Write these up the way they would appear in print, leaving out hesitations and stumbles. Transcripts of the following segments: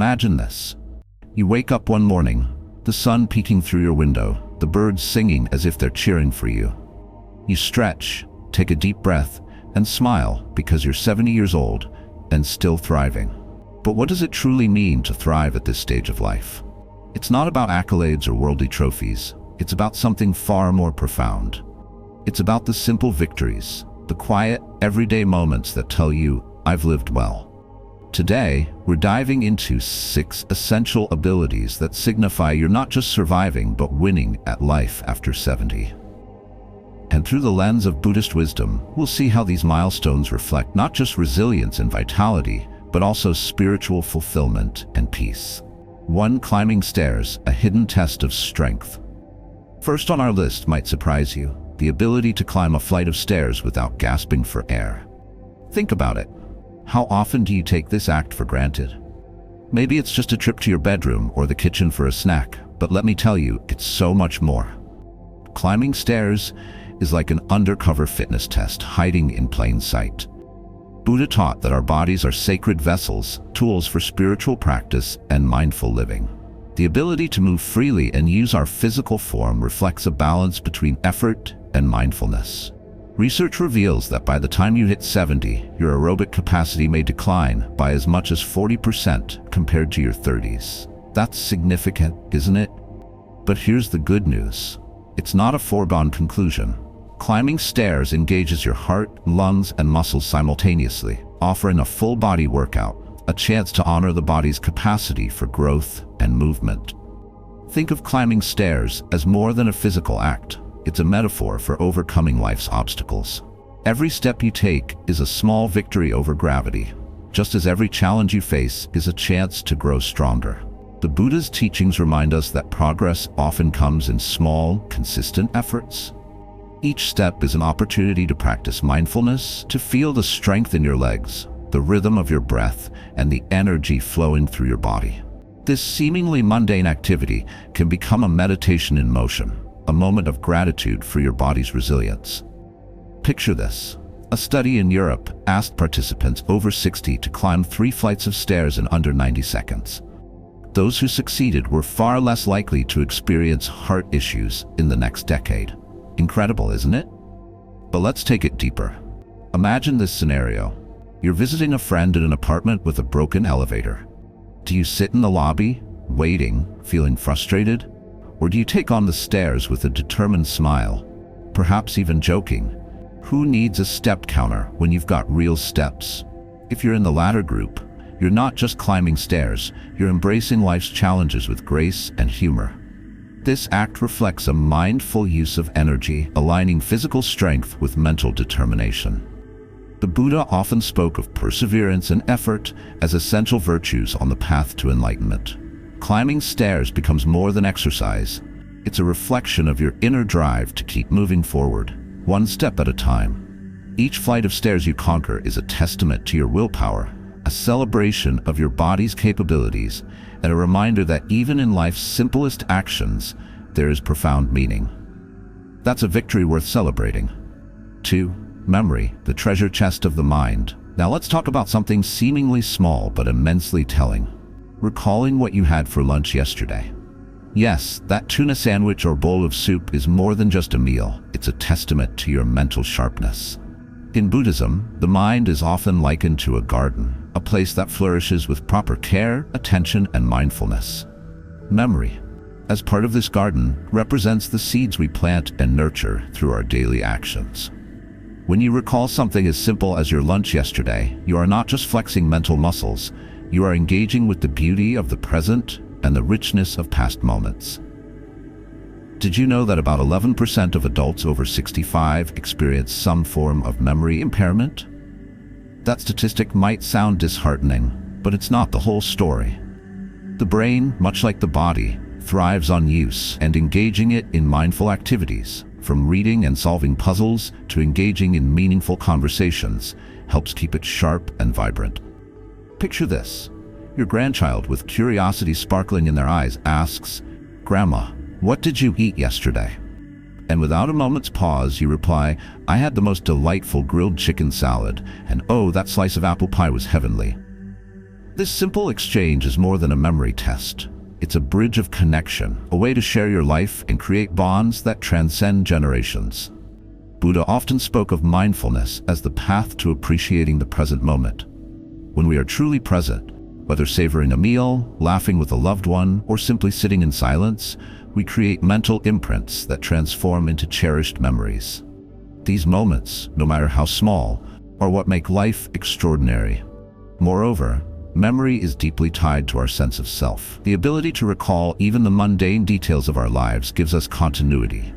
Imagine this. You wake up one morning, the sun peeking through your window, the birds singing as if they're cheering for you. You stretch, take a deep breath, and smile because you're 70 years old and still thriving. But what does it truly mean to thrive at this stage of life? It's not about accolades or worldly trophies. It's about something far more profound. It's about the simple victories, the quiet, everyday moments that tell you, I've lived well. Today, we're diving into 6 essential abilities that signify you're not just surviving but winning at life after 70. And through the lens of Buddhist wisdom, we'll see how these milestones reflect not just resilience and vitality, but also spiritual fulfillment and peace. 1. Climbing stairs, a hidden test of strength. First on our list might surprise you, the ability to climb a flight of stairs without gasping for air. Think about it. How often do you take this act for granted? Maybe it's just a trip to your bedroom or the kitchen for a snack, but let me tell you, it's so much more. Climbing stairs is like an undercover fitness test hiding in plain sight. Buddha taught that our bodies are sacred vessels, tools for spiritual practice and mindful living. The ability to move freely and use our physical form reflects a balance between effort and mindfulness. Research reveals that by the time you hit 70, your aerobic capacity may decline by as much as 40% compared to your 30s. That's significant, isn't it? But here's the good news. It's not a foregone conclusion. Climbing stairs engages your heart, lungs, and muscles simultaneously, offering a full-body workout, a chance to honor the body's capacity for growth and movement. Think of climbing stairs as more than a physical act. It's a metaphor for overcoming life's obstacles. Every step you take is a small victory over gravity, just as every challenge you face is a chance to grow stronger. The Buddha's teachings remind us that progress often comes in small, consistent efforts. Each step is an opportunity to practice mindfulness, to feel the strength in your legs, the rhythm of your breath, and the energy flowing through your body. This seemingly mundane activity can become a meditation in motion, a moment of gratitude for your body's resilience. Picture this. A study in Europe asked participants over 60 to climb 3 flights of stairs in under 90 seconds. Those who succeeded were far less likely to experience heart issues in the next decade. Incredible, isn't it? But let's take it deeper. Imagine this scenario. You're visiting a friend in an apartment with a broken elevator. Do you sit in the lobby, waiting, feeling frustrated? Or do you take on the stairs with a determined smile, perhaps even joking? Who needs a step counter when you've got real steps? If you're in the latter group, you're not just climbing stairs, you're embracing life's challenges with grace and humor. This act reflects a mindful use of energy, aligning physical strength with mental determination. The Buddha often spoke of perseverance and effort as essential virtues on the path to enlightenment. Climbing stairs becomes more than exercise. It's a reflection of your inner drive to keep moving forward, one step at a time. Each flight of stairs you conquer is a testament to your willpower, a celebration of your body's capabilities, and a reminder that even in life's simplest actions, there is profound meaning. That's a victory worth celebrating. 2. Memory, the treasure chest of the mind. Now let's talk about something seemingly small but immensely telling. Recalling what you had for lunch yesterday. Yes, that tuna sandwich or bowl of soup is more than just a meal. It's a testament to your mental sharpness. In Buddhism, the mind is often likened to a garden, a place that flourishes with proper care, attention, and mindfulness. Memory, as part of this garden, represents the seeds we plant and nurture through our daily actions. When you recall something as simple as your lunch yesterday, you are not just flexing mental muscles, you are engaging with the beauty of the present and the richness of past moments. Did you know that about 11% of adults over 65 experience some form of memory impairment? That statistic might sound disheartening, but it's not the whole story. The brain, much like the body, thrives on use and engaging it in mindful activities, from reading and solving puzzles to engaging in meaningful conversations, helps keep it sharp and vibrant. Picture this. Your grandchild, with curiosity sparkling in their eyes, asks, "Grandma, what did you eat yesterday?" And without a moment's pause, you reply, "I had the most delightful grilled chicken salad, and oh, that slice of apple pie was heavenly." This simple exchange is more than a memory test. It's a bridge of connection, a way to share your life and create bonds that transcend generations. Buddha often spoke of mindfulness as the path to appreciating the present moment. When we are truly present, whether savoring a meal, laughing with a loved one, or simply sitting in silence, we create mental imprints that transform into cherished memories. These moments, no matter how small, are what make life extraordinary. Moreover, memory is deeply tied to our sense of self. The ability to recall even the mundane details of our lives gives us continuity,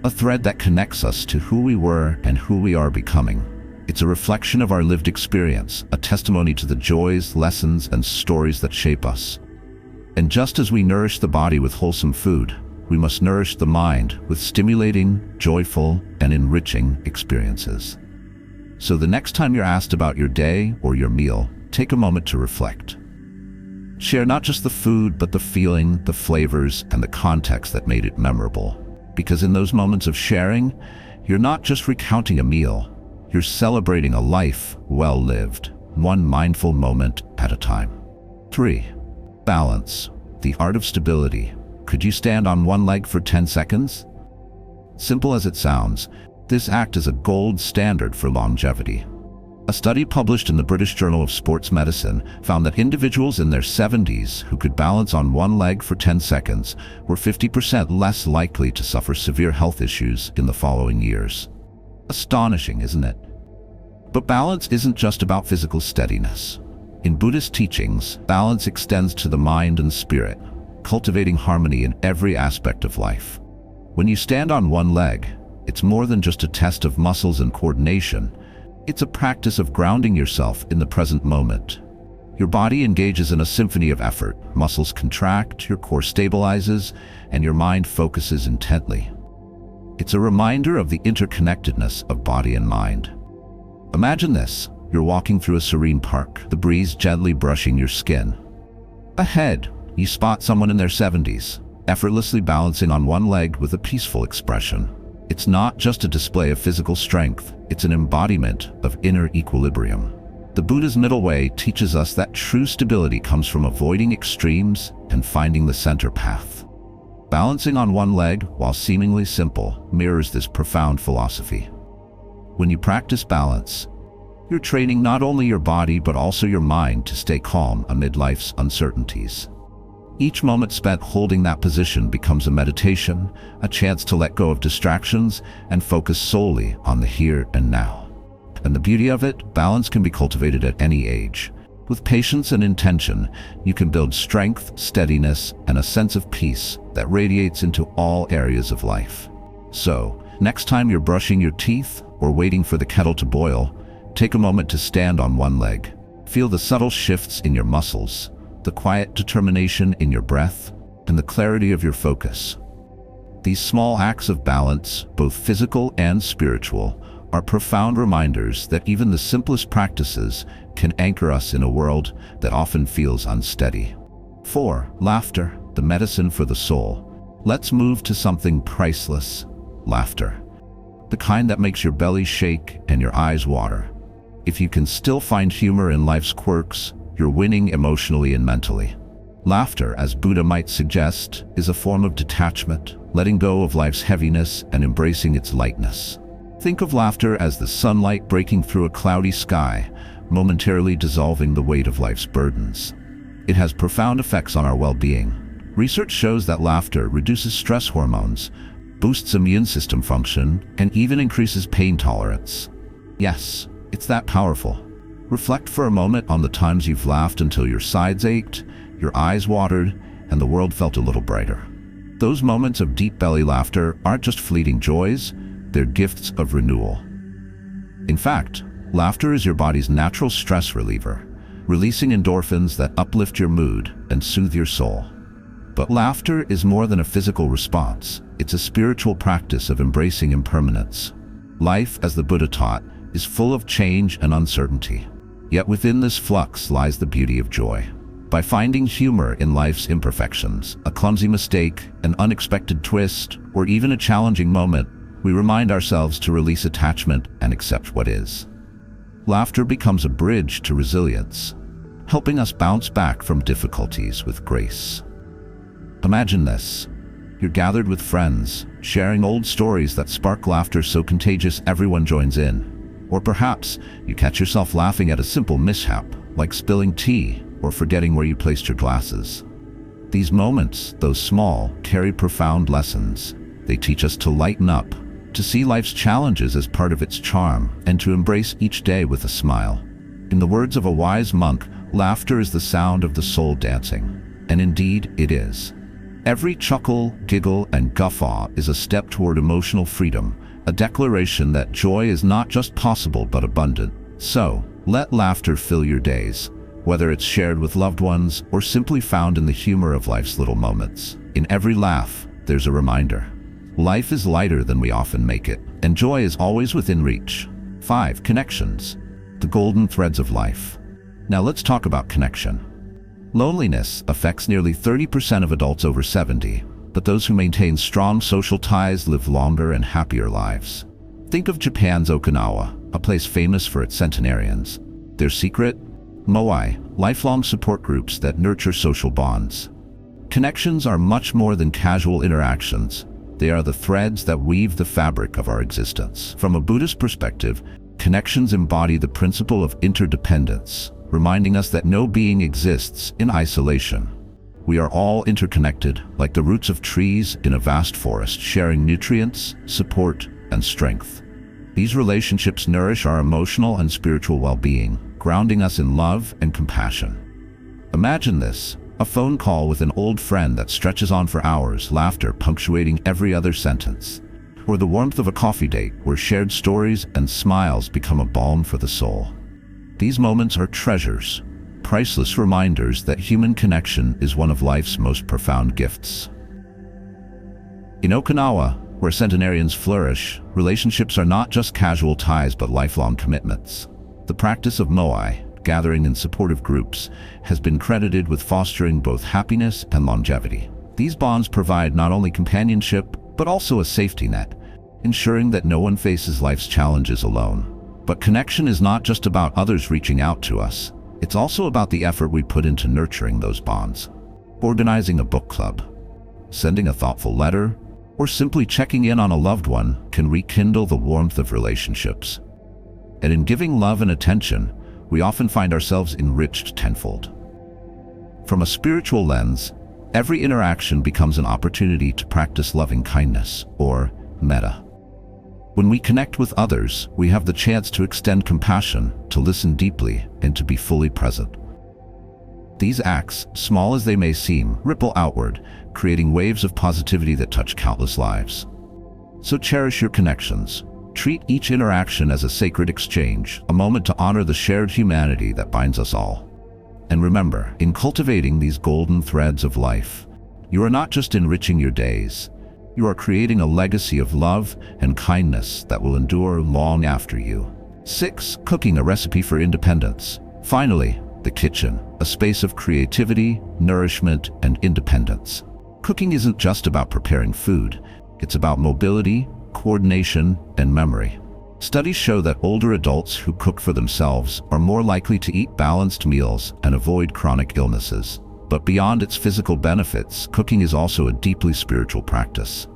a thread that connects us to who we were and who we are becoming. It's a reflection of our lived experience, a testimony to the joys, lessons, and stories that shape us. And just as we nourish the body with wholesome food, we must nourish the mind with stimulating, joyful, and enriching experiences. So the next time you're asked about your day or your meal, take a moment to reflect. Share not just the food, but the feeling, the flavors, and the context that made it memorable. Because in those moments of sharing, you're not just recounting a meal, you're celebrating a life well lived, one mindful moment at a time. 3. Balance, the art of stability. Could you stand on one leg for 10 seconds? Simple as it sounds, this act is a gold standard for longevity. A study published in the British Journal of Sports Medicine found that individuals in their 70s who could balance on one leg for 10 seconds were 50% less likely to suffer severe health issues in the following years. Astonishing, isn't it? But balance isn't just about physical steadiness. In Buddhist teachings, balance extends to the mind and spirit, cultivating harmony in every aspect of life. When you stand on one leg, it's more than just a test of muscles and coordination. It's a practice of grounding yourself in the present moment. Your body engages in a symphony of effort. Muscles contract, your core stabilizes, and your mind focuses intently. It's a reminder of the interconnectedness of body and mind. Imagine this. You're walking through a serene park, the breeze gently brushing your skin. Ahead, you spot someone in their 70s, effortlessly balancing on one leg with a peaceful expression. It's not just a display of physical strength, it's an embodiment of inner equilibrium. The Buddha's middle way teaches us that true stability comes from avoiding extremes and finding the center path. Balancing on one leg, while seemingly simple, mirrors this profound philosophy. When you practice balance, you're training not only your body but also your mind to stay calm amid life's uncertainties. Each moment spent holding that position becomes a meditation, a chance to let go of distractions and focus solely on the here and now. And the beauty of it, balance can be cultivated at any age. With patience and intention, you can build strength, steadiness, and a sense of peace that radiates into all areas of life. So, next time you're brushing your teeth or waiting for the kettle to boil, take a moment to stand on one leg. Feel the subtle shifts in your muscles, the quiet determination in your breath, and the clarity of your focus. These small acts of balance, both physical and spiritual, are profound reminders that even the simplest practices can anchor us in a world that often feels unsteady. 4. Laughter, the medicine for the soul. Let's move to something priceless: laughter. The kind that makes your belly shake and your eyes water. If you can still find humor in life's quirks, you're winning emotionally and mentally. Laughter, as Buddha might suggest, is a form of detachment, letting go of life's heaviness and embracing its lightness. Think of laughter as the sunlight breaking through a cloudy sky, momentarily dissolving the weight of life's burdens. It has profound effects on our well-being. Research shows that laughter reduces stress hormones, boosts immune system function, and even increases pain tolerance. Yes, it's that powerful. Reflect for a moment on the times you've laughed until your sides ached, your eyes watered, and the world felt a little brighter. Those moments of deep belly laughter aren't just fleeting joys, they're gifts of renewal. In fact, laughter is your body's natural stress reliever, releasing endorphins that uplift your mood and soothe your soul. But laughter is more than a physical response. It's a spiritual practice of embracing impermanence. Life, as the Buddha taught, is full of change and uncertainty. Yet within this flux lies the beauty of joy. By finding humor in life's imperfections, a clumsy mistake, an unexpected twist, or even a challenging moment, we remind ourselves to release attachment and accept what is. Laughter becomes a bridge to resilience, helping us bounce back from difficulties with grace. Imagine this. You're gathered with friends, sharing old stories that spark laughter so contagious everyone joins in. Or perhaps you catch yourself laughing at a simple mishap, like spilling tea or forgetting where you placed your glasses. These moments, though small, carry profound lessons. They teach us to lighten up, to see life's challenges as part of its charm, and to embrace each day with a smile. In the words of a wise monk, laughter is the sound of the soul dancing. And indeed, it is. Every chuckle, giggle, and guffaw is a step toward emotional freedom, a declaration that joy is not just possible but abundant. So, let laughter fill your days, whether it's shared with loved ones or simply found in the humor of life's little moments. In every laugh, there's a reminder. Life is lighter than we often make it, and joy is always within reach. 5. Connections. The golden threads of life. Now let's talk about connection. Loneliness affects nearly 30% of adults over 70, but those who maintain strong social ties live longer and happier lives. Think of Japan's Okinawa, a place famous for its centenarians. Their secret? Moai, lifelong support groups that nurture social bonds. Connections are much more than casual interactions. They are the threads that weave the fabric of our existence. From a Buddhist perspective, connections embody the principle of interdependence, reminding us that no being exists in isolation. We are all interconnected, like the roots of trees in a vast forest, sharing nutrients, support, and strength. These relationships nourish our emotional and spiritual well-being, grounding us in love and compassion. Imagine this, a phone call with an old friend that stretches on for hours, laughter punctuating every other sentence. Or the warmth of a coffee date where shared stories and smiles become a balm for the soul. These moments are treasures, priceless reminders that human connection is one of life's most profound gifts. In Okinawa, where centenarians flourish, relationships are not just casual ties but lifelong commitments. The practice of moai, gathering in supportive groups, has been credited with fostering both happiness and longevity. These bonds provide not only companionship, but also a safety net, ensuring that no one faces life's challenges alone. But connection is not just about others reaching out to us. It's also about the effort we put into nurturing those bonds. Organizing a book club, sending a thoughtful letter, or simply checking in on a loved one can rekindle the warmth of relationships. And in giving love and attention, we often find ourselves enriched tenfold. From a spiritual lens, every interaction becomes an opportunity to practice loving kindness, or metta. When we connect with others, we have the chance to extend compassion, to listen deeply, and to be fully present. These acts, small as they may seem, ripple outward, creating waves of positivity that touch countless lives. So cherish your connections. Treat each interaction as a sacred exchange, a moment to honor the shared humanity that binds us all. And remember, in cultivating these golden threads of life, you are not just enriching your days, you are creating a legacy of love and kindness that will endure long after you. 6. Cooking, a recipe for independence. Finally, the kitchen, a space of creativity, nourishment, and independence. Cooking isn't just about preparing food. It's about mobility, coordination, and memory. Studies show that older adults who cook for themselves are more likely to eat balanced meals and avoid chronic illnesses. But beyond its physical benefits, cooking is also a deeply spiritual practice.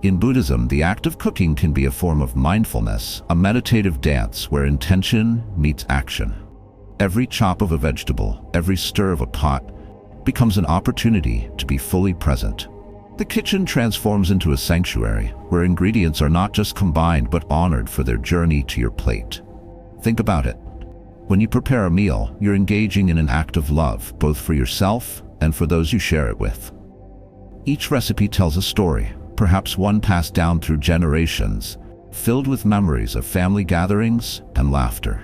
In Buddhism, the act of cooking can be a form of mindfulness, a meditative dance where intention meets action. Every chop of a vegetable, every stir of a pot, becomes an opportunity to be fully present. The kitchen transforms into a sanctuary where ingredients are not just combined but honored for their journey to your plate. Think about it. When you prepare a meal, you're engaging in an act of love, both for yourself and for those you share it with. Each recipe tells a story, perhaps one passed down through generations, filled with memories of family gatherings and laughter.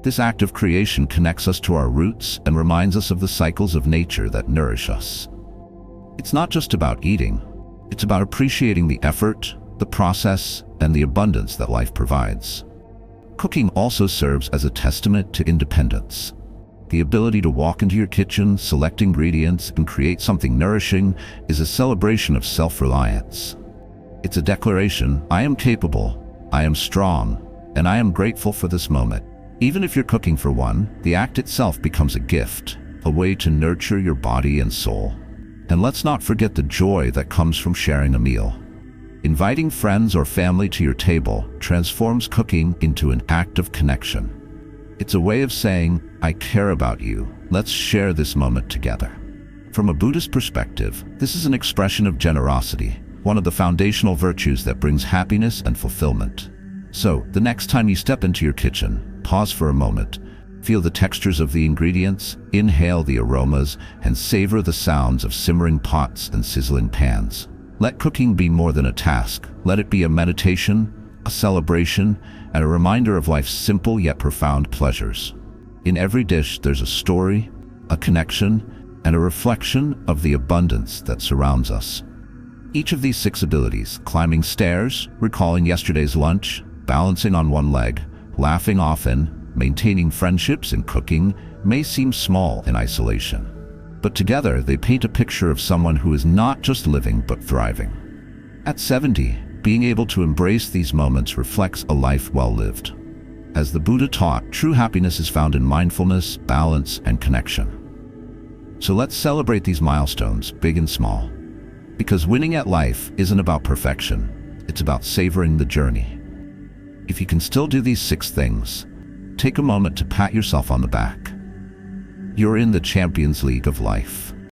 This act of creation connects us to our roots and reminds us of the cycles of nature that nourish us. It's not just about eating, it's about appreciating the effort, the process, and the abundance that life provides. Cooking also serves as a testament to independence. The ability to walk into your kitchen, select ingredients, and create something nourishing is a celebration of self-reliance. It's a declaration, I am capable, I am strong, and I am grateful for this moment. Even if you're cooking for one, the act itself becomes a gift, a way to nurture your body and soul. And let's not forget the joy that comes from sharing a meal. Inviting friends or family to your table transforms cooking into an act of connection. It's a way of saying, I care about you, let's share this moment together. From a Buddhist perspective, this is an expression of generosity, one of the foundational virtues that brings happiness and fulfillment. So, the next time you step into your kitchen, pause for a moment, feel the textures of the ingredients, inhale the aromas, and savor the sounds of simmering pots and sizzling pans. Let cooking be more than a task. Let it be a meditation, a celebration, and a reminder of life's simple yet profound pleasures. In every dish, there's a story, a connection, and a reflection of the abundance that surrounds us. Each of these 6 abilities, climbing stairs, recalling yesterday's lunch, balancing on one leg, laughing often, maintaining friendships, and cooking, may seem small in isolation. But together, they paint a picture of someone who is not just living but thriving. At 70, being able to embrace these moments reflects a life well lived. As the Buddha taught, true happiness is found in mindfulness, balance, and connection. So let's celebrate these milestones, big and small. Because winning at life isn't about perfection, it's about savoring the journey. If you can still do these 6 things, take a moment to pat yourself on the back. You're in the Champions League of life.